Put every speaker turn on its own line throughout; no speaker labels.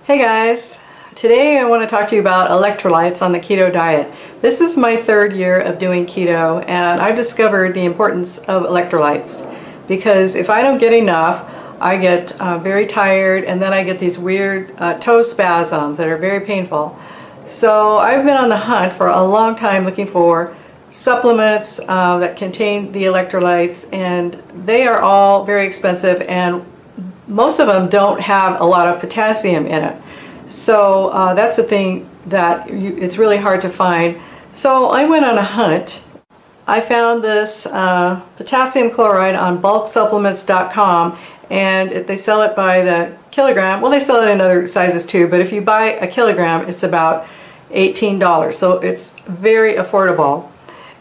Hey guys, today I want to talk to you about electrolytes on the keto diet. This is my third year of doing keto and I've discovered the importance of electrolytes because if I don't get enough, I get very tired and then I get these weird toe spasms that are very painful. So I've been on the hunt for a long time looking for supplements that contain the electrolytes, and they are all very expensive and most of them don't have a lot of potassium in it. So that's the thing that it's really hard to find. So I went on a hunt. I found this potassium chloride on bulksupplements.com, and they sell it by the kilogram. Well, they sell it in other sizes too, but if you buy a kilogram, it's about $18. So it's very affordable.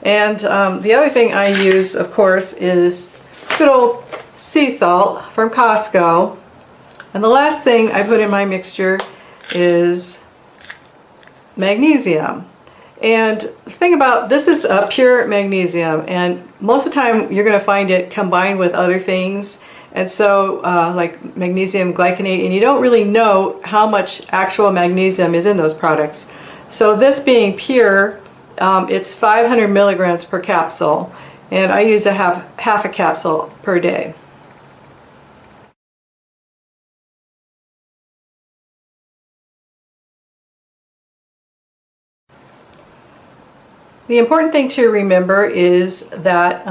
And the other thing I use, of course, is good old sea salt from Costco. And the last thing I put in my mixture is magnesium. And the thing about this is pure magnesium, and most of the time you're going to find it combined with other things, and so like magnesium glycinate, and you don't really know how much actual magnesium is in those products. So this being pure, it's 500 milligrams per capsule, and I use half a capsule per day. The important thing to remember is that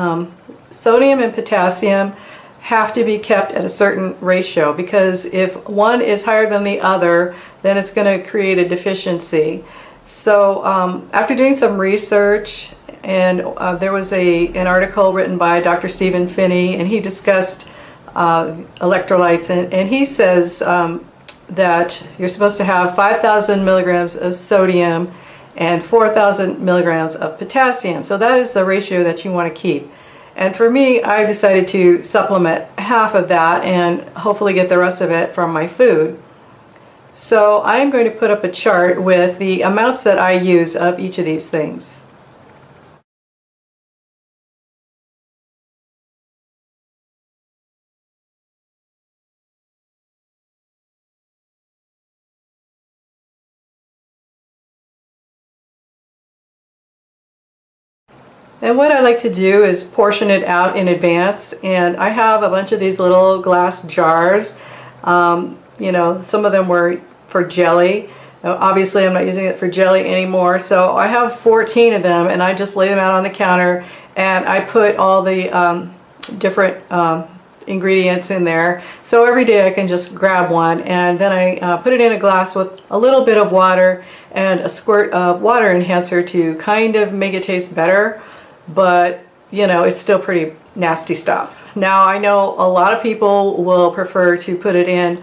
sodium and potassium have to be kept at a certain ratio, because if one is higher than the other, then it's going to create a deficiency. So after doing some research, and there was an article written by Dr. Stephen Phinney, and he discussed electrolytes, and he says that you're supposed to have 5,000 milligrams of sodium and 4,000 milligrams of potassium. So that is the ratio that you want to keep. And for me, I decided to supplement half of that and hopefully get the rest of it from my food. So I'm going to put up a chart with the amounts that I use of each of these things. And what I like to do is portion it out in advance, and I have a bunch of these little glass jars. You know, some of them were for jelly. Obviously I'm not using it for jelly anymore, so I have 14 of them, and I just lay them out on the counter and I put all the different ingredients in there. So every day I can just grab one, and then I put it in a glass with a little bit of water and a squirt of water enhancer to kind of make it taste better. But you know, it's still pretty nasty stuff. Now I know a lot of people will prefer to put it in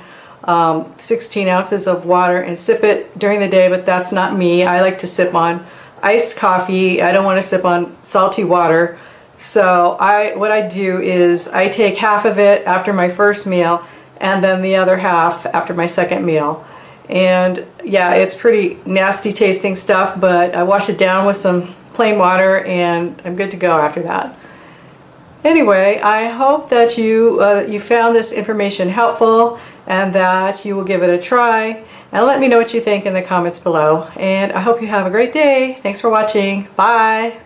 16 ounces of water and sip it during the day, but that's not me. I like to sip on iced coffee. I don't want to sip on salty water. So what I do is I take half of it after my first meal and then the other half after my second meal. And yeah, it's pretty nasty tasting stuff, but I wash it down with some plain water and I'm good to go after that. Anyway, I hope that you found this information helpful and that you will give it a try, and let me know what you think in the comments below. And I hope you have a great day. Thanks for watching. Bye.